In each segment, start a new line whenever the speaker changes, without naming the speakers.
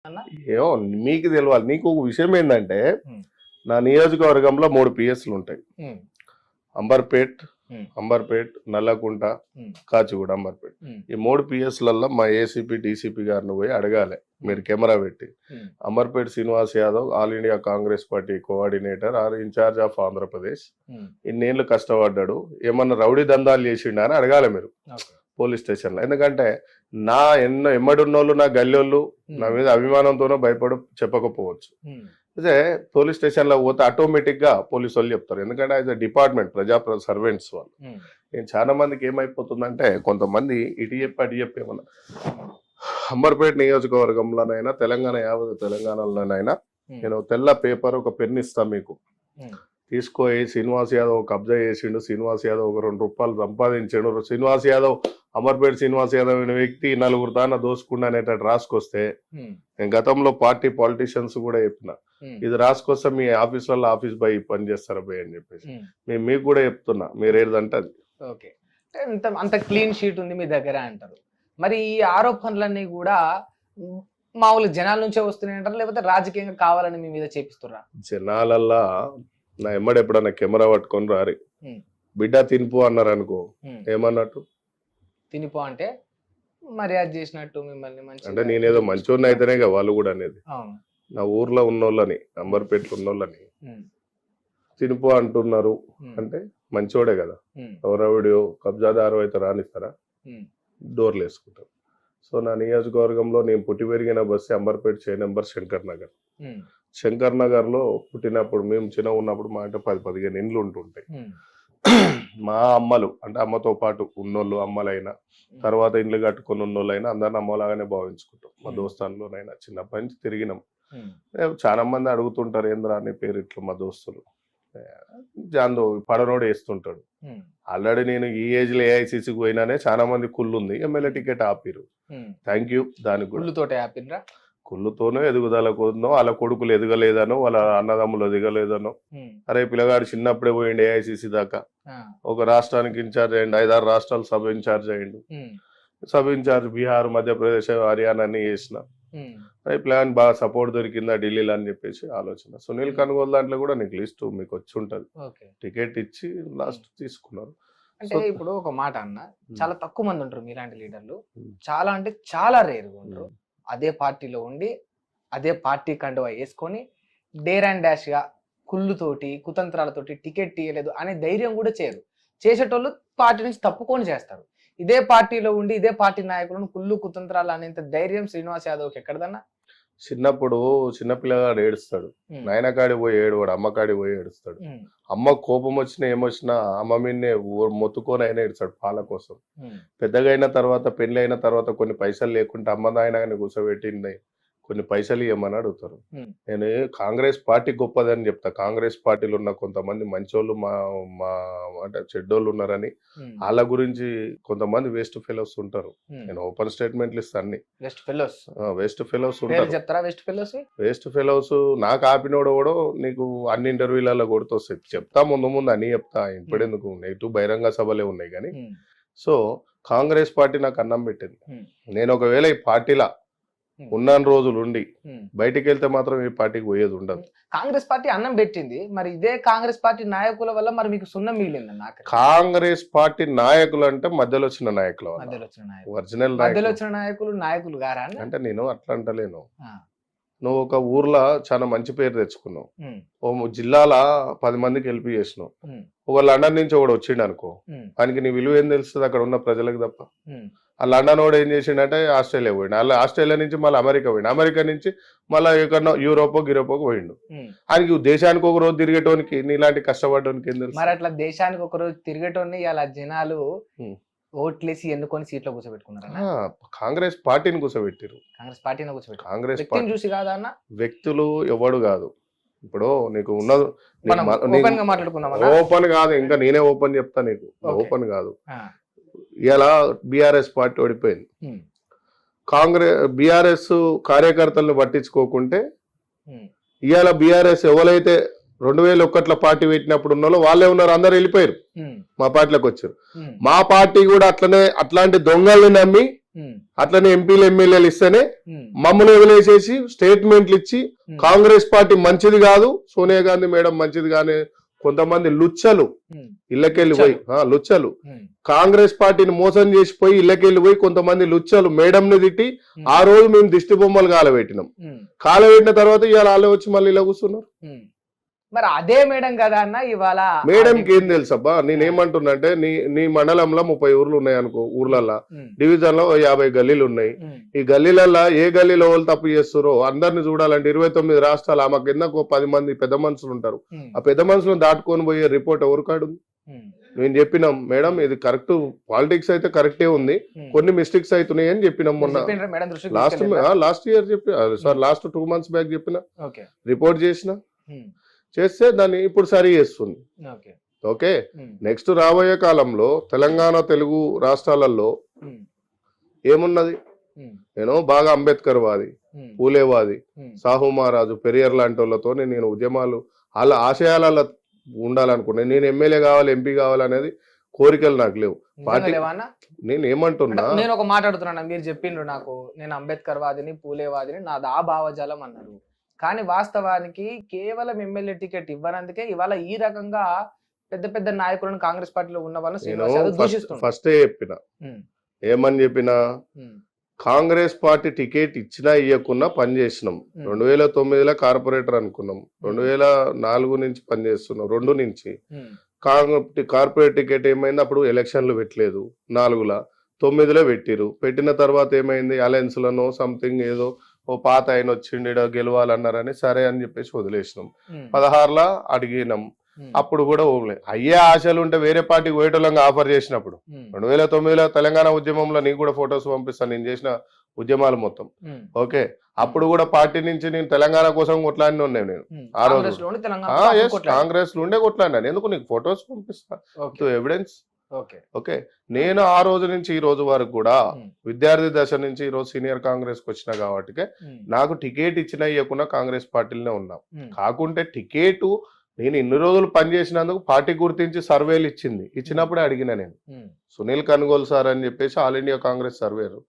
ఏమో మీకు తెలియాలి. నీకు ఒక విషయం ఏంటంటే
ఉమ్.
నా నియోజకవర్గంలో 3 పిఎస్లు ఉంటాయి.
ఉమ్.
అంబర్పేట్,
ఉమ్.
అంబర్పేట్, నల్లకుంట,
ఉమ్.
కాచిగూడ, అంబర్పేట్.
ఉమ్.
ఈ 3 పిఎస్లలో మా ఏసీపీ డీసీపీ గారిని పోయి అడగాలి మీరు కెమెరా పెట్టి.
Um.
Amberpet Srinivas Yadav all India Congress party coordinator or incharge of Andhra Pradesh,
um.
ఇన్నేళ్లు కష్టపడ్డాడు, ఏమన్నా రౌడీ దందాలు చేసిండా అని అడగాలి మీరు
ఓకే.
పోలీస్ స్టేషన్లో. ఎందుకంటే నా ఎమ్మడున్నోళ్ళు, నా గల్లోళ్ళు నా మీద అభిమానంతోనో భయపడి చెప్పకపోవచ్చు.
ఉమ్.
అదే పోలీస్ స్టేషన్లో పోతే ఆటోమేటిక్ గా పోలీసు వాళ్ళు చెప్తారు. ఎందుకంటే యాజ్ అ డిపార్ట్మెంట్ ప్రజా సర్వెంట్స్ వాళ్ళు.
ఉమ్.
నేను చాలా మందికి ఏమైపోతుందంటే కొంతమంది ఇటు చెప్పి అటు చెప్పి ఏమన్నా అంబర్పేట నియోజకవర్గంలోనైనా తెలంగాణ యావత్ తెలంగాణలోనైనా నేను తెల్ల పేపర్ ఒక పెన్ ఇస్తా మీకు,
ఉమ్.
తీసుకోయి శ్రీనివాస్ యాదవ్ కబ్జా చేసిండు, శ్రీనివాస్ యాదవ్ ఒక 2 రూపాయలు సంపాదించాడు, శ్రీనివాస్ యాదవ్ అంబర్పేట శ్రీనివాస్ యాదవ్ అనే వ్యక్తి 4 తాన దోసుకుండా అనేటట్టు రాసుకొస్తే,
ఉమ్.
నేను గతంలో పార్టీ పాలిటీషియన్స్ కూడా చెప్పిన
ఉమ్.
ఇది రాసుకొస్తే మీ ఆఫీసులలో ఆఫీస్ బై పని చేస్తారా బై అని చెప్పేసి.
ఉమ్.
మేము మీకు కూడా చెప్తున్నా, మీరు ఏదంటే అది.
ఓకే. అంత క్లీన్ షీట్ ఉంది మీ దగ్గర అంటారు. మరి ఈ ఆరోపణలన్నీ కూడా మామూలు జనాల నుంచే వస్తున్నాయి అంటారు, లేకపోతే రాజకీయంగా కావాలని మీ మీద చేపిస్తుర్రా?
జనాలల్లా నా ఎమ్మడి ఎప్పుడన్నా కెమెరా పట్టుకొని రారి,
ఉమ్.
బిడ్డ తినిపో అన్నారు అనుకో,
ఉమ్.
ఏమన్నట్టు?
తినిపో అంటే మర్యాద చేసినట్టు మిమ్మల్ని మంచి
అంటే నేనేదో మంచోడిని అయితేనే కదా వాళ్ళు కూడా అనేది.
అవును.
నా ఊర్లో ఉన్నోళ్ళని, అంబర్పేటలో ఉన్నోళ్ళని
ఉమ్.
తినిపో అంటున్నారు
ఉమ్.
అంటే మంచోడే కదా.
ఉమ్.
ఎవరెవడియో కబ్జాదారు అయితే రానిస్తారా?
ఉమ్.
డోర్లు వేసుకుంటారు. సో నా నియోజకవర్గంలో నేను పుట్టి పెరిగిన బస్సు అంబర్పేట చే నెంబర్ శంకర్ నగర్.
ఉమ్.
శంకర్ నగర్ లో పుట్టినప్పుడు మేము చిన్న ఉన్నప్పుడు మా అంటే 10-15 ఇండ్లు ఉంటుంటాయి.
ఉమ్.
మా అమ్మలు అంటే అమ్మతో పాటు ఉన్నోళ్ళు, అమ్మలైనా తర్వాత ఇండ్లు కట్టుకుని ఉన్నోళ్ళైనా అందరిని అమ్మలాగానే భావించుకుంటాం. మా దోస్తాన్లోనైనా చిన్నప్పటి నుంచి తిరిగినాం.
ఉమ్.
చాలా మంది అడుగుతుంటారు ఏంద్రా అని పేరు ఇట్లు మా దోస్తులు. జాందో పడనోడు వేస్తుంటాడు.
ఉమ్.
ఆల్రెడీ నేను ఈ ఏజ్ లో ఏఐసిసికి పోయినానే చాలా మంది కుళ్ళు ఉంది, ఎమ్మెల్యే టికెట్ ఆపిరు.
ఉమ్.
Thank you. దానికి కూడా
గుళ్ళుతోటే ఆపిన్రా?
కుళ్ళుతోనో ఎదుగుదలకుందో, వాళ్ళ కొడుకులు ఎదగలేదనో, వాళ్ళ అన్నదమ్ములు ఎదగలేదనో.
ఉమ్.
అరే పిల్లగాడు చిన్నప్పుడే పోయిండు ఏఐసిసి దాకా,
ఆ.
ఒక రాష్ట్రానికి ఇన్ఛార్జ్ అయ్యిండు, 5-6 రాష్ట్రాలు సబ్ ఇన్ఛార్జ్ అయ్యిండు.
ఉమ్.
సబ్ ఇన్ఛార్జ్ బీహార్, మధ్యప్రదేశ్, హర్యానా అన్ని చేసిన.
ఉమ్.
ఈ ప్లాన్ బాగా సపోర్ట్ దొరికిందా ఢిల్లీలో అని చెప్పేసి ఆలోచన. సునీల్ కనుగోలు దాంట్లో కూడా నీకు లిస్ట్ మీకు వచ్చి ఉంటది.
ఓకే.
టికెట్ ఇచ్చి లాస్ట్ తీసుకున్నారు.
అంటే ఇప్పుడు ఒక మాట అన్న, చాలా తక్కువ మంది ఉంటారు మీలాంటి లీడర్లు. చాలా అంటే చాలా రేరుగా ఉంటారు. అదే పార్టీలో ఉండి అదే పార్టీ కండువా వేసుకొని డేర్ అండ్ డాష్ గా కుళ్ళుతోటి కుతంత్రాలతోటి టికెట్ ఇయ్యలేదు అనే ధైర్యం కూడా చేయరు. చేసేటోళ్ళు పార్టీ నుంచి తప్పుకొని చేస్తారు. ఇదే పార్టీలో ఉండి ఇదే పార్టీ నాయకులను కుళ్ళు కుతంత్రాలు అనేంత ధైర్యం శ్రీనివాస్ యాదవ్కి ఎక్కడదన్నా?
చిన్నప్పుడు చిన్నపిల్లగాడు ఏడుస్తాడు, నాయన కాడి పోయి ఏడువాడు, అమ్మ కాడి పోయి ఏడుస్తాడు.
ఉమ్.
అమ్మ కోపం వచ్చినా ఏమొచ్చినా అమ్మ మీదనే మొత్తుకొని అయినా ఏడుస్తాడు పాల కోసం.
ఉమ్.
పెద్దగా అయిన తర్వాత, పెళ్లి అయిన తర్వాత కొన్ని పైసలు లేకుంటే అమ్మ నాయన కూర్చోబెట్టింది కొన్ని పైసలు ఇవ్వమని అడుగుతారు. నేను కాంగ్రెస్ పార్టీ గొప్పదని చెప్తా. కాంగ్రెస్ పార్టీలో ఉన్న కొంతమంది మంచోళ్ళు మా మా అంటే చెడ్డోళ్ళు ఉన్నారని, వాళ్ళ గురించి కొంతమంది వేస్ట్ ఫెలోస్ ఉంటారు. నేను ఓపెన్ స్టేట్మెంట్లు ఇస్తాను. అన్ని
వెస్ట్ ఫెలోస్
వేస్ట్ ఫెలోస్ ఉంటారు.
చెప్తారా? వెస్ట్ ఫెలోస్
వేస్ట్ ఫెలోస్ నాకు ఆపినోడు కూడా నీకు అన్ని ఇంటర్వ్యూలలో కొడుతొస్తాయి. చెప్తా ముందు అన్ని చెప్తా, ఇప్పుడెందుకు నెగిటివ్ బహిరంగ సభలే ఉన్నాయి కానీ. సో కాంగ్రెస్ పార్టీ నాకు అన్నం పెట్టింది. నేను ఒకవేళ ఈ పార్టీలా ఉన్న రోజులు ఉండి బయటికి వెళ్తే మాత్రం ఈ పార్టీకి పోయేది ఉండదు.
కాంగ్రెస్ పార్టీ అన్నం పెట్టింది, మరి ఇదే కాంగ్రెస్ పార్టీ నాయకుల వల్ల మరి మీకు సున్నం మిగిలింది. నాకు
కాంగ్రెస్ పార్టీ నాయకులు అంటే మధ్యలో వచ్చిన నాయకులు, ఒరిజినల్
మధ్యలో వచ్చిన నాయకులు గారా
అంటే నేను అట్లా అంటలేను. నువ్వు ఒక ఊర్లో చాలా మంచి పేరు తెచ్చుకున్నావు, ఓ జిల్లాల 10 మందికి హెల్ప్ చేసినావు. ఒక లండన్ నుంచి ఒకడు వచ్చిండు అనుకో, ఆయనకి నీ విలువ ఏం తెలుస్తుంది అక్కడ ఉన్న ప్రజలకు తప్ప. ఆ లండన్ వాడు ఏం చేసిండే ఆస్ట్రేలియా పోయిండు, అలా ఆస్ట్రేలియా నుంచి మళ్ళీ అమెరికా పోయిండు, అమెరికా నుంచి మళ్ళీ ఎక్కడో యూరోపోకి పోయిండు. ఆయనకి దేశానికి ఒక రోజు తిరిగేటోనికి నీలాంటి కష్టపడడానికి ఏం తెలుసు?
మరి అట్లా దేశానికి ఒక రోజు తిరిగేటోని ఇలా జనాలు ఓట్లేసి ఎన్నుకొని సీట్లో కూర్చోబెట్టుకున్నారు.
కాంగ్రెస్ పార్టీని కూర్చోబెట్టారు.
కాంగ్రెస్ పార్టీని కూర్చోబెట్టారు.
కాంగ్రెస్
పార్టీ చూసి కాదా అన్న?
వ్యక్తులు ఎవడు కాదు. ఇప్పుడు నీకు ఉన్నది
మాట్లాడుకున్నాం.
ఓపెన్ కాదు, ఇంకా నేనే ఓపెన్ చెప్తా నీకు. ఓపెన్ కాదు, ఇలా బీఆర్ఎస్ పార్టీ ఓడిపోయింది. బీఆర్ఎస్ కార్యకర్తలను పట్టించుకోకుంటే ఇవాళ బీఆర్ఎస్ ఎవరైతే 2001లో పార్టీ పెట్టినప్పుడు ఉన్నారో వాళ్ళే ఉన్నారు, అందరు వెళ్ళిపోయారు, మా పార్టీలోకి వచ్చారు. మా పార్టీ కూడా అట్లాంటి దొంగల్ని నమ్మి అట్లనే ఎంపీలు ఎమ్మెల్యేలు ఇస్తేనే మమ్మల్ని వదిలేసేసి స్టేట్మెంట్లు ఇచ్చి కాంగ్రెస్ పార్టీ మంచిది కాదు, సోనియా గాంధీ మేడం మంచిది కానీ కొంతమంది లుచ్చలు ఇళ్ళకెళ్ళి పోయి లుచ్చలు కాంగ్రెస్ పార్టీని మోసం చేసిపోయి ఇళ్ళకెళ్ళి పోయి కొంతమంది లుచ్చలు మేడంని తిట్టి ఆ రోజు మేము దిష్టి బొమ్మలు కాలబెట్టినాం. కాలబెట్టిన తర్వాత ఇవాళ వాళ్ళే వచ్చి మళ్ళీ ఇలా కూర్చున్నారు.
మరి అదే మేడం కదా అన్న ఇవాళ
మేడంకి ఏం తెలుసబ్బా, నేనేమంటున్నా అంటే నీ మండలంలో 30 ఊర్లు ఉన్నాయి అనుకో, ఊర్లల్లో డివిజన్ లో 50 గల్లీలు ఉన్నాయి. ఈ గల్లీలల్లో ఏ గల్లీలో వాళ్ళు తప్పు చేస్తారో అందరిని చూడాలంటే 29 రాష్ట్రాలు ఆమె కింద 10 మంది పెద్ద మనుషులు ఉంటారు. ఆ పెద్ద మనుషులను దాటుకొని పోయే రిపోర్ట్ ఎవరు కాడు? మేము చెప్పినాం మేడం ఇది కరెక్ట్, పాలిటిక్స్ అయితే కరెక్టే ఉంది, కొన్ని మిస్టేక్స్ అవుతున్నాయి అని చెప్పినాం. మొన్న లాస్ట్ ఇయర్ చెప్పి లాస్ట్ 2 months బ్యాక్ చెప్పిన, రిపోర్ట్ చేస్తే దాన్ని ఇప్పుడు సరి చేస్తుంది. ఓకే, నెక్స్ట్ రాబోయే కాలంలో తెలంగాణ తెలుగు రాష్ట్రాలలో ఏమున్నది? నేను బాగా అంబేద్కర్ వాది, పూలేవాది, సాహు మహారాజు, పెరియర్ లాంటి వాళ్ళతో నేను ఉద్యమాలు వాళ్ళ ఆశయాలలో ఉండాలనుకున్నాను. నేను ఎమ్మెల్యే కావాలి, ఎంపీ కావాలనేది కోరికలు నాకు లేవు. పార్టీ నేను ఏమంటున్నా,
నేను ఒక మాట్లాడుతున్నా, మీరు చెప్పిండ్రు నాకు నేను అంబేద్కర్ వాదిని, పూలేవాదిని, నాది ఆ భావజాలం అన్నారు. కానీ వాస్తవానికి కేవలం ఎమ్మెల్యే టికెట్ ఇవ్వనందుకే ఇవాళ ఈ రకంగా పెద్ద పెద్ద నాయకులను కాంగ్రెస్ పార్టీలో ఉన్న వాళ్ళని
ఫస్టే చెప్పిన, ఏమని చెప్పినా కాంగ్రెస్ పార్టీ టికెట్ ఇచ్చినా ఇవ్వకున్నా పనిచేసినాం. 2009లో కార్పొరేటర్ అనుకున్నాం, 2004 నుంచి పనిచేస్తున్నాం, 2 నుంచి కార్పొరేట్ టికెట్ ఏమైంది? అప్పుడు ఎలక్షన్లు పెట్టలేదు, 4లో 9లో పెట్టిరు. పెట్టిన తర్వాత ఏమైంది? అలయన్స్ లను సంథింగ్ ఏదో ఓ పాత ఆయన వచ్చిండి గెలవాలన్నారని సరే అని చెప్పేసి వదిలేసినాం. 16లో అడిగినాం, అప్పుడు కూడా అయ్యే ఆశలు ఉంటే వేరే పార్టీకి పోయేటోళ్ళంగా ఆఫర్ చేసినప్పుడు 2009లో తెలంగాణ ఉద్యమంలో నీకు కూడా ఫొటోస్ పంపిస్తాను, నేను చేసిన ఉద్యమాలు మొత్తం. ఓకే, అప్పుడు కూడా పార్టీ నుంచి నేను తెలంగాణ కోసం కొట్లాడిన ఉన్నాయి. నేను ఆ రోజు కాంగ్రెస్ లో ఉండే కొట్లాడినాను. ఎందుకు నీకు ఫొటోస్ పంపిస్తా, ఎవిడెన్స్. ఓకే, నేను ఆ రోజు నుంచి ఈ రోజు వరకు కూడా విద్యార్థి దశ నుంచి ఈ రోజు సీనియర్ కాంగ్రెస్ కి వచ్చిన కాబట్టి నాకు టికెట్ ఇచ్చినా ఇవ్వకుండా కాంగ్రెస్ పార్టీలోనే ఉన్నాం. కాకుంటే టికెట్ నేను ఇన్ని రోజులు పనిచేసినందుకు పార్టీ గుర్తించి సర్వేలు ఇచ్చినప్పుడే అడిగిన నేను. సునీల్ కనుగోలు సార్ అని చెప్పేసి all India Congress surveyor,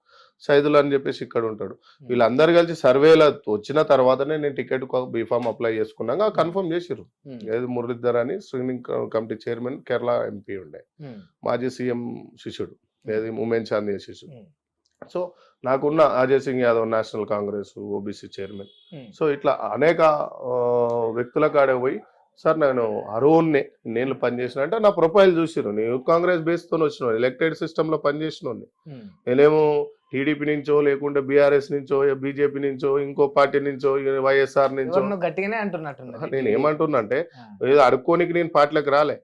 Saidulu అని చెప్పేసి ఇక్కడ ఉంటాడు, వీళ్ళందరూ కలిసి సర్వేలో వచ్చిన తర్వాతనే నేను టికెట్ బీఫామ్ అప్లై చేసుకున్నాక కన్ఫర్మ్ చేసిర్రు. ఏది మురళీధర్ అని screening committee chairman, Kerala MP ఉండే, మాజీ సీఎం శిష్యుడు, ఏది ఉమెన్ చాందీ శిష్యుడు. సో నాకున్న Ajay Singh Yadav national Congress OBC chairman. So ఇట్లా అనేక వ్యక్తుల కాడే పోయి సార్ నేను అరువున్నే నేను పనిచేసిన అంటే నా ప్రొఫైల్ చూసిరు, నేను కాంగ్రెస్ బేస్ తో వచ్చిన ఎలక్టెడ్ సిస్టమ్ లో పనిచేసిన నేనేమో టీడీపీ నుంచో లేకుంటే బీఆర్ఎస్ నుంచో బీజేపీ నుంచో ఇంకో పార్టీ నుంచో వైఎస్ఆర్ నుంచో.
గట్టిగానే అంటున్నట్టు
నేను ఏమంటున్నా అంటే ఏదో అడుక్కోనికి నేను పార్టీలకు రాలే,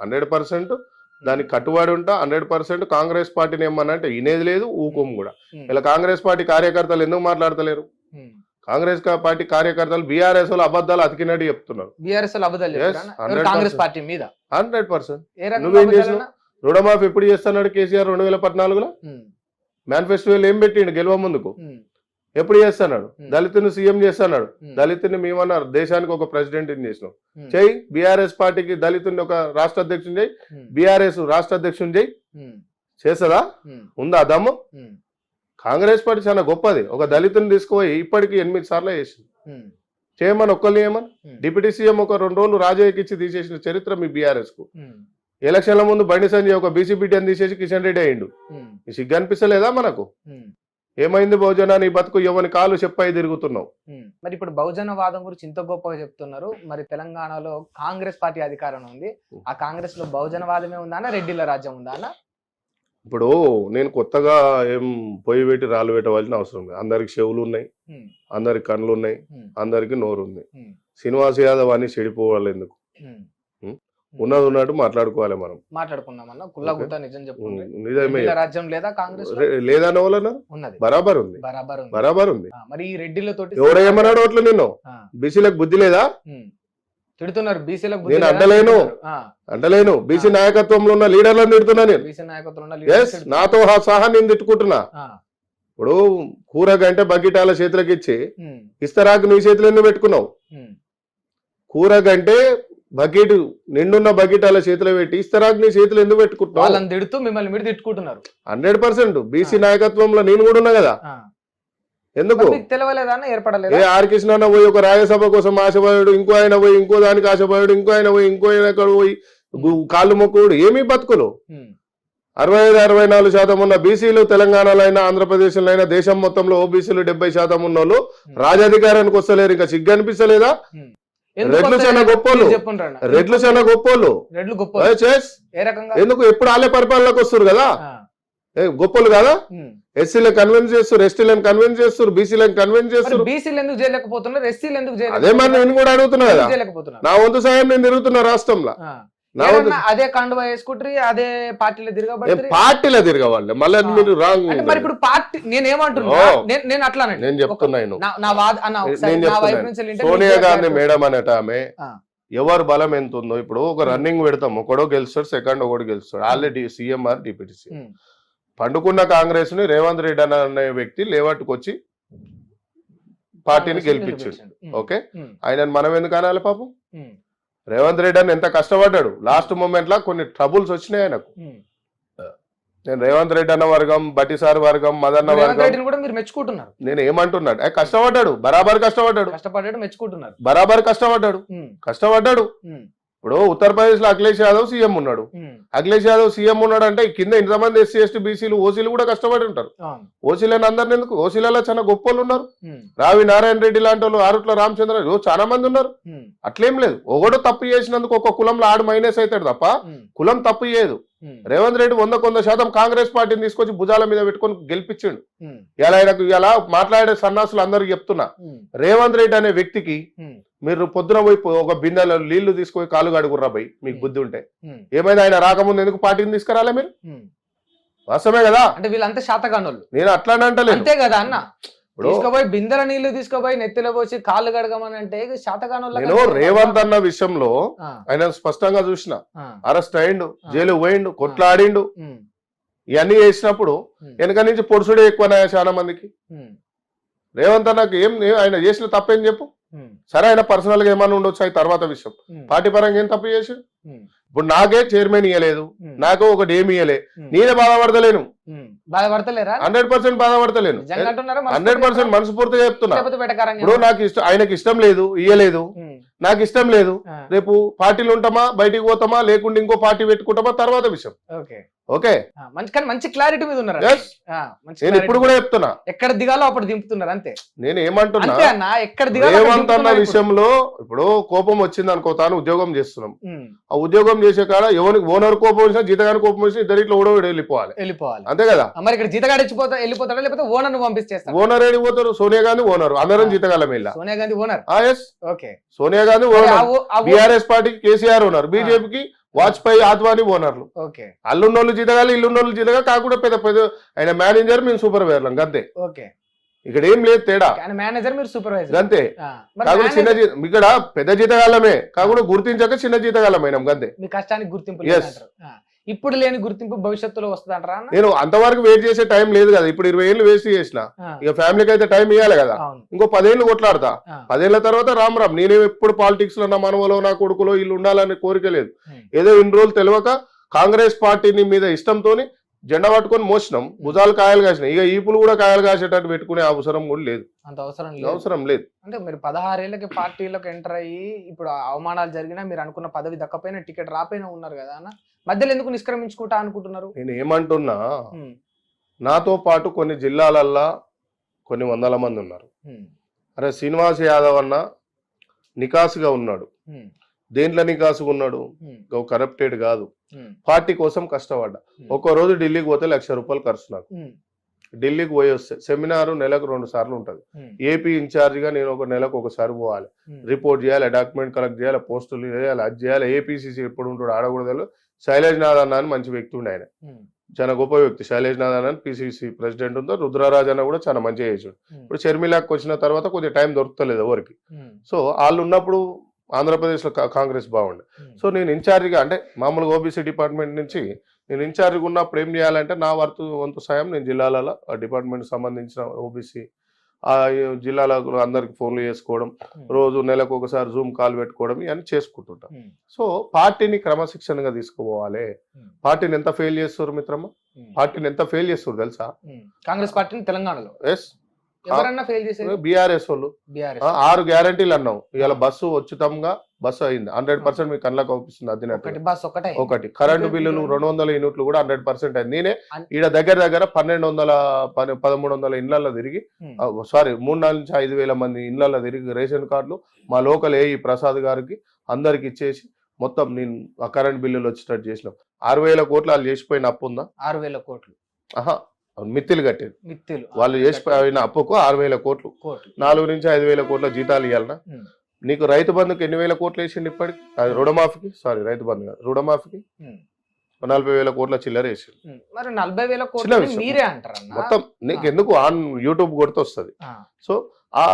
100% దానికి కట్టుబడి ఉంటా. 100% కాంగ్రెస్ పార్టీని ఏమన్నా అంటే వినేది లేదు, ఊకోము కూడా. ఇలా కాంగ్రెస్ పార్టీ కార్యకర్తలు ఎందుకు మాట్లాడతలేరు? కాంగ్రెస్ పార్టీ కార్యకర్తలు బీఆర్ఎస్ వాళ్ళు అబద్ధాలు అతికినట్టు చెప్తున్నారు. 100%. నువ్వేం చేసినావు? రుణమాఫీ ఎప్పుడు చేస్తున్నాడు కేసీఆర్? 2014లో మేనిఫెస్టోలో ఏం పెట్టిండు గెలవ ముందుకు? ఎప్పుడు చేస్తున్నాడు? దళితుని సీఎం చేస్తున్నాడు. దళితుని మేమన్నారు దేశానికి ఒక ప్రెసిడెంట్ చేసినాం, చెయ్యి. బీఆర్ఎస్ పార్టీకి దళితుని ఒక రాష్ట్ర అధ్యక్షుని చేయి, బీఆర్ఎస్ రాష్ట్ర అధ్యక్షుని చేయి. చేస్తుందా? ఉందా దమ్ము? కాంగ్రెస్ పార్టీ చాలా గొప్పది. ఒక దళితుని తీసుకుపోయి ఇప్పటికి 8 సార్లు చేసింది. చేయమని ఒక్కళ్ళు ఏమని డిప్యూటీ సీఎం ఒక 2 రోజులు రాజయ్యకి ఇచ్చి తీసేసిన చరిత్ర మీ బీఆర్ఎస్ కు. ఎలక్షన్ల ముందు బండి సంజయ్ ఒక బీసీ బిడ్డని తీసేసి కిషన్ రెడ్డి అయ్యిండు. సిగ్గు అనిపిస్తలేదా మనకు? ఏమైంది బహుజన నీ బతుకు ఎవరి కాలు చెప్పాయి తిరుగుతున్నావు.
మరి ఇప్పుడు బహుజన వాదం గురించి ఇంత గొప్పగా చెప్తున్నారు. మరి తెలంగాణలో కాంగ్రెస్ పార్టీ అధికారం ఉంది, ఆ కాంగ్రెస్ లో బహుజన వాదమే ఉందా అన్న, రెడ్డిల రాజ్యం ఉందా అన్న?
ఇప్పుడు నేను కొత్తగా ఏం పొయ్యి పెట్టి రాళ్ళు పెట్టవలసిన అవసరం లేదు. అందరికి చెవులు ఉన్నాయి, అందరికి కళ్ళు ఉన్నాయి, అందరికి నోరు ఉంది. శ్రీనివాస్ యాదవ్ అని చెడిపోవాలి ఎందుకు? ఉన్నది ఉన్నట్టు మాట్లాడుకోవాలి. మనం
నిజమే
లేదన్న వాళ్ళ బరాబర్ ఉంది, బరాబర్ ఉంది.
మరి రెడ్డిలతో
ఎవరేమన్నాడు అట్లా నిన్ను బీసీలకు బుద్ధి లేదా?
తిడుతున్నారు బీసీలకు.
నేను అంటలేను బీసీ నాయకత్వంలో ఉన్న లీడర్లను తిడుతున్నా నేను. నాతో సహా నేను తిట్టుకుంటున్నా. ఇప్పుడు కూర గంటే బకెటాల చేతులకు ఇచ్చి ఇస్తరాకు నీ చేతులు ఎన్ని పెట్టుకున్నావు? కూర గంటే బకెట్ నిండున్న బకెట్ అలా చేతిలో పెట్టి ఇస్తరాకు నీ చేతులు ఎందుకు పెట్టుకుంటున్నావు?
వాళ్ళని తిడుతూ మిమ్మల్ని మీరు తిట్టుకుంటున్నారు.
100% బీసీ నాయకత్వంలో నేను కూడా ఉన్నా కదా. ఎందుకు
తెలవలేదా ఏర్పడలేదు?
ఏ ఆర్ కృష్ణ అన్న పోయి ఒక రాజ్యసభ కోసం ఆశపడాడు, ఇంకో ఆయన పోయి ఇంకో దానికి ఆశపడాడు, ఇంకో ఆయన పోయి ఇంకో ఆయన పోయి కాళ్ళు మొక్కుడు. ఏమీ బతుకులు 65-64% ఉన్న బీసీలు తెలంగాణలో అయినా ఆంధ్రప్రదేశ్ లో అయినా దేశం మొత్తంలో ఓబీసీలు 70% ఉన్న వాళ్ళు రాజాధికారానికి వస్తలేరు. ఇంకా సిగ్గు అనిపిస్తలేదా? రెడ్లు చాలా గొప్పోళ్ళు, రెడ్లు చాలా గొప్పోళ్ళు. ఎందుకు ఎప్పుడు వాళ్ళే పరిపాలనకు వస్తారు కదా, గొప్పలు కదా. ఎస్సీలను కన్విన్స్ చేస్తారు, ఎస్టీలను కన్విన్స్ చేస్తారు, బీసీలను కన్విన్స్ చేస్తారు.
బీసీలు ఎందుకు చేయలేకపోతున్నారు? ఎస్సీలు ఎందుకు
అదే మరి నేను కూడా అడుగుతున్నా కదా. నా వంతు సాయం నేను తిరుగుతున్నా రాష్ట్రంలో.
అదే కండువా వేసుకుంటారు, అదే పార్టీలో తిరగబడి
పార్టీలో తిరగవాళ్ళు. మళ్ళీ మీరు రాంగ్.
మరి ఇప్పుడు పార్టీ నేనేమంటున్నా, నేను అట్లా
నేను చెప్తున్నాను. సోనియా గాంధీ మేడం అనేట ఆమె ఎవరు బలం ఎంత ఉందో, ఇప్పుడు ఒక రన్నింగ్ పెడతాం, ఒకడో గెలుస్తాడు, సెకండ్ ఒకటి గెలుస్తాడు. Already CM or deputy CM పండుకున్న కాంగ్రెస్ ని రేవంత్ రెడ్డి అనే వ్యక్తి లేవట్టుకొచ్చి పార్టీని గెలిపించాడు. ఓకే, ఆయన మనం ఎందుకు అనాలి? పాపం రేవంత్ రెడ్డి అని ఎంత కష్టపడ్డాడు. లాస్ట్ మూమెంట్ లా కొన్ని ట్రబుల్స్ వచ్చినాయి ఆయనకు. నేను రేవంత్ రెడ్డి అన్న వర్గం, బట్టిసారి వర్గం, మదన్న వర్గం
కూడా మీరు మెచ్చుకుంటున్నారు.
నేను ఏమంటున్నాడు, కష్టపడ్డాడు, బరాబర్ కష్టపడ్డాడు,
మెచ్చుకుంటున్నారు,
బరాబర్ కష్టపడ్డాడు. ఇప్పుడు ఉత్తరప్రదేశ్ లో అఖిలేష్ యాదవ్ సీఎం ఉన్నాడు. అఖిలేష్ యాదవ్ సీఎం ఉన్నాడు అంటే కింద ఇంతమంది ఎస్సీ ఎస్టీ బీసీలు ఓసీలు కూడా కష్టపడి ఉంటారు. ఓసీలను అందరిని ఎందుకు? ఓసీలలో చాలా గొప్పలు ఉన్నారు. రావి నారాయణ రెడ్డి లాంటి వాళ్ళు, ఆరుట్ల రామచంద్ర, చాలా మంది ఉన్నారు. అట్లేం లేదు. ఒకడు తప్పు చేసినందుకు ఒక కులంలో ఆడు మైనస్ అవుతాడు తప్ప కులం తప్పు చేయదు. రేవంత్ రెడ్డి 100% కాంగ్రెస్ పార్టీని తీసుకొచ్చి భుజాల మీద పెట్టుకొని గెలిపించిండు. ఇలా ఆయనకు ఇలా మాట్లాడే సన్నాసులు అందరికి చెప్తున్నా, రేవంత్ రెడ్డి అనే వ్యక్తికి మీరు పొద్దున పోయి ఒక బిందెలో నీళ్లు తీసుకొని కాలు కడుగుర్రా పోయి, మీకు బుద్ధి ఉంటే. ఏమైనా ఆయన రాకముందు ఎందుకు పార్టీని తీసుకురాలే మీరు? వాస్తవమే కదా.
అంటే వీళ్ళంతా శాతగానోళ్ళు.
నేను అట్లానే అంటలేదు.
అంతే కదా అన్న. తీసుకుపోయి బిందెల నీళ్లు తీసుకుపోయి నెత్తిలో పోసి కాళ్ళు కడగమని అంటే శాతగానోళ్ళు.
నేను రేవంత్ అన్న విషయంలో ఆయన స్పష్టంగా చూసిన, అరెస్ట్ అయిండు, జైలు పోయిండు, కొట్లాడిండు, ఇవన్నీ చేసినప్పుడు వెనక నుంచి పొడుసుడే ఎక్కువ చాలా మందికి. రేవంత్ అన్నకు ఏం ఆయన చేసిన తప్పేం చెప్పు? సరే ఆయన పర్సనల్ గా ఏమన్నా ఉండొచ్చు, అది తర్వాత విషయం. పార్టీ పరంగా ఏం తప్పు చేసి? ఇప్పుడు నాకే చైర్మన్ ఇయ్యలేదు, నాకు ఒకటి ఏమి ఇయ్యలే, నేనే బాధపడతలేను. 100% బాధపడతలేను. 100% మనస్ఫూర్తిగా చెప్తున్నా. ఇప్పుడు నాకు ఇష్టం, ఆయనకి ఇష్టం లేదు, ఇయ్యలేదు, నాకు ఇష్టం లేదు. రేపు పార్టీలు ఉంటామా, బయటికి పోతామా, లేకుంటే ఇంకో పార్టీ పెట్టుకుంటామా, తర్వాత విషయం. ఓకే,
మంచి క్లారిటీ మీద ఉన్నారు.
నేను ఇప్పుడు కూడా చెప్తున్నా,
ఎక్కడ దిగాలో అప్పుడు దింపుతున్నారు అంతే.
నేను ఏమంటున్నా, రేవంత్ అన్న విషయంలో ఇప్పుడు కోపం వచ్చింది అనుకో, తాను ఉద్యోగం చేస్తున్నాం, ఆ ఉద్యోగం చేసే కాడ ఎవరికి ఓనర్ కోపం వచ్చినా, జీతగాని కోపం వచ్చినా, ఇద్దరిట్లో కూడా వెళ్ళిపోవాలి. అంతే కదా.
మరి ఇక్కడ జీతగాడు వెళ్ళిపోతాడా, లేకపోతే ఓనర్ ను పంపిస్తారు?
ఓనర్ వెళ్ళిపోతారు. సోనియా గాంధీ ఓనర్, అందరం జీతగాలం వెళ్ళా.
Sonia Gandhi owner.
Sonia Gandhi owner, BRS పార్టీకి కేసీఆర్ ఓనర్, బీజేపీకి వాజ్పేయి, ఆద్వానీ ఓనర్లు. అల్లున్నోళ్ళు జీతగాలి, ఇల్లున్నోళ్ళు జీతగా కాకుండా పెద్ద పెద్ద ఆయన మేనేజర్, మేము సూపర్వైజర్ అంతే. ఇక్కడ ఏం లేదు తేడా.
మేనేజర్ మీరు సూపర్వైజర్
అంతే. కాకుండా చిన్న ఇక్కడ పెద్ద జీతగాలమే కాకుండా గుర్తించక చిన్న జీతగాలమైనాం అంతే.
మీ కష్టానికి గుర్తింపు ఇప్పుడు లేని గుర్తింపు భవిష్యత్తులో వస్తుందంటారా?
నేను అంతవరకు వెయిట్ చేసే టైం లేదు కదా. ఇప్పుడు 20 ఏళ్ళు వేస్ట్ చేసిన, ఇక ఫ్యామిలీకి అయితే టైం ఇవ్వాలి కదా. ఇంకో 10 ఏళ్ళు కొట్లాడతా. 10 ఏళ్ల తర్వాత రామ్ నేను ఎప్పుడు పాలిటిక్స్ లో నా మనవలో నా కొడుకులో వీళ్ళు ఉండాలనే కోరిక లేదు. ఏదో ఇన్ని రోజులు తెలియక కాంగ్రెస్ పార్టీని మీద ఇష్టంతోని జెండా పట్టుకొని మోసినాం, భుజాలు కాయలు కాసినాయి. ఇక ఈపులు కూడా కాయలు కాసేటట్టు పెట్టుకునే అవసరం కూడా లేదు.
అంత
అవసరం లేదు.
అంటే మీరు 16 ఏళ్ళకి పార్టీలోకి ఎంటర్ అయ్యి ఇప్పుడు అవమానాలు జరిగినా, మీరు అనుకున్న పదవి దక్కపోయినా, టికెట్ రాపోయినా ఉన్నారు కదా అన్న. మధ్యలో ఎందుకు నిష్క్రమించుకుంటా అనుకుంటున్నారు?
నేను ఏమంటున్నా, నాతో పాటు కొన్ని జిల్లాలల్లా కొన్ని వందల మంది ఉన్నారు. అరే శ్రీనివాస్ యాదవ్ అన్న నికాసుగా ఉన్నాడు. దేంట్లో నికాసుగా ఉన్నాడు? కరప్టెడ్ కాదు, పార్టీ కోసం కష్టపడ్డా. ఒక్కో రోజు ఢిల్లీకి పోతే ₹1,00,000 ఖర్చు నాకు. ఢిల్లీకి పోయి వస్తే సెమినార్ నెలకు 2 సార్లు ఉంటది. ఏపీ ఇన్ఛార్జ్ గా నేను ఒక నెలకు ఒకసారి పోవాలి, రిపోర్ట్ చేయాలి, డాక్యుమెంట్ కలెక్ట్ చేయాలి, పోస్టులు చేయాలి, అది చేయాలి. ఏపీసీసీ ఎప్పుడు ఉంటాడు ఆడకూడదు. శైలేజ్ నాథ్ అన్న అని మంచి వ్యక్తి ఉండే, ఆయన చాలా గొప్ప వ్యక్తి. శైలేజ్ నాథ్ అన్న పిసిసి ప్రెసిడెంట్ ఉందో, రుద్రరాజ్ అన్న కూడా చాలా మంచిగా చేసాడు. ఇప్పుడు షర్మిలాకి వచ్చిన తర్వాత కొద్దిగా టైం దొరుకుతలేదు ఎవరికి. సో వాళ్ళు ఉన్నప్పుడు ఆంధ్రప్రదేశ్ లో కాంగ్రెస్ బాగుండే. సో నేను ఇన్ఛార్జిగా, అంటే మామూలుగా ఓబీసీ డిపార్ట్మెంట్ నుంచి నేను ఇన్ఛార్జిగా ఉన్నప్పుడు ఏం చేయాలంటే, నా వంతు సాయం నేను జిల్లాలలో ఆ డిపార్ట్మెంట్ సంబంధించిన ఓబీసీ ఆ జిల్లాలకు అందరికి ఫోన్లు చేసుకోవడం, రోజు నెలకు ఒకసారి జూమ్ కాల్ పెట్టుకోవడం ఇవన్నీ చేసుకుంటుంటాం. సో పార్టీని క్రమశిక్షణగా తీసుకుపోవాలి. పార్టీని ఎంత ఫెయిల్ చేస్తారు మిత్రమా, పార్టీని ఎంత ఫెయిల్ చేస్తారు తెలుసా?
కాంగ్రెస్ పార్టీని తెలంగాణలో
ఎస్
ఎవరన్నా ఫెయిల్ చేసేది
బీఆర్ఎస్ వాళ్ళు 6 గ్యారంటీలు అన్నాం. ఇవాళ బస్సు ఉచితంగా బస్సు అయింది 100% మీ కళ్ళకు అవుపిస్తుంది. అది
బస్
ఒకటి కరెంటు బిల్లులు 200 యూనిట్లు కూడా 100% అయింది. నేనే ఈడ దగ్గర 1200-1300 ఇళ్లలో తిరిగి, సారీ 3,000 నుంచి 5,000 మంది ఇళ్లలో తిరిగి రేషన్ కార్డులు మా లోకల్ ఏఈ ప్రసాద్ గారికి అందరికి ఇచ్చేసి మొత్తం నేను ఆ కరెంట్ బిల్లులు వచ్చేటట్టు చేసినాం. 6,000 కోట్లు వాళ్ళు చేసిపోయిన అప్పు ఉందా?
6,000 కోట్లు
మిత్తిలు కట్టేది వాళ్ళు చేసిపోయిన అప్పుకు 6,000 కోట్లు. 4 నుంచి 5,000 కోట్ల జీతాలు ఇవ్వాలన్నా? నీకు రైతు బంధుకు ఎన్ని వేల కోట్లు వేసిండు ఇప్పటికి? అది రుణమాఫీకి, సారీ రైతు బంధు కాదు, రుణమాఫీకి 40,000 కోట్ల చిల్లర వేసిండు.
మరి 40,000 కోట్లు మీరే అంటారు
మొత్తం. నీకు ఎందుకు ఆన్ యూట్యూబ్ కొడితే వస్తుంది. సో ఆ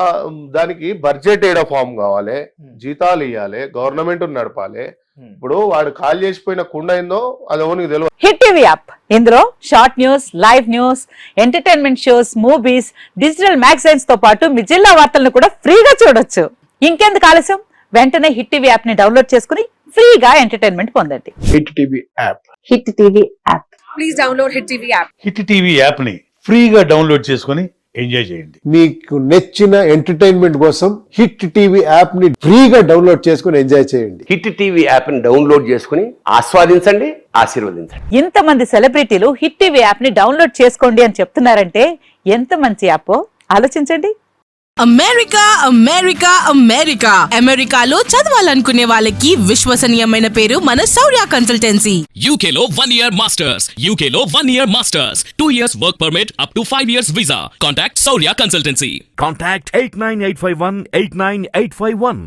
దానికి బడ్జెట్ ఏడా ఫామ్ కావాలి, జీతాలు ఇవ్వాలి, గవర్నమెంట్ నడపాలి. ఇప్పుడు వాడు కాల్ చేసిపోయిన కుండ ఏందో అది ఓనికి తెలియదు.
హిట్ టీవీ యాప్, ఇందులో short news, live news, entertainment shows, movies, digital magazines తో పాటు మీ జిల్లా వార్తలను కూడా ఫ్రీగా చూడొచ్చు. ఇంకెందుకు ఆలస్యం, వెంటనే హిట్ టీవీ యాప్ ని డౌన్లోడ్ చేసుకుని ఫ్రీగా ఎంటర్టైన్మెంట్ పొందండి.
Hit TV app,
hit TV app,
please download hit TV app.
Hit TV app ని ఫ్రీగా డౌన్లోడ్ చేసుకుని ఎంజాయ్ చేయండి.
మీకు నచ్చిన ఎంటర్టైన్మెంట్ కోసం హిట్ టీవీ యాప్ ని ఫ్రీగా డౌన్లోడ్ చేసుకుని ఎంజాయ్ చేయండి.
హిట్ టీవీ యాప్ ని డౌన్లోడ్ చేసుకుని ఆస్వాదించండి, ఆశీర్వదించండి.
ఇంతమంది సెలబ్రిటీలు హిట్ టీవీ యాప్ ని డౌన్లోడ్ చేసుకోండి అని చెప్తున్నారంటే ఎంత మంచి యాప్ ఆలోచించండి.
అమెరికా అమెరికా అమెరికా అమెరికాలో చదవాలనుకునే వాళ్ళకి విశ్వసనీయమైన పేరు మన శౌర్య కన్సల్టెన్సీ.
UK లో 1 year masters, UK లో 1 year masters, 2 years work permit up to 5 years visa. Contact Saurya Consultancy.
Contact 89851 89851.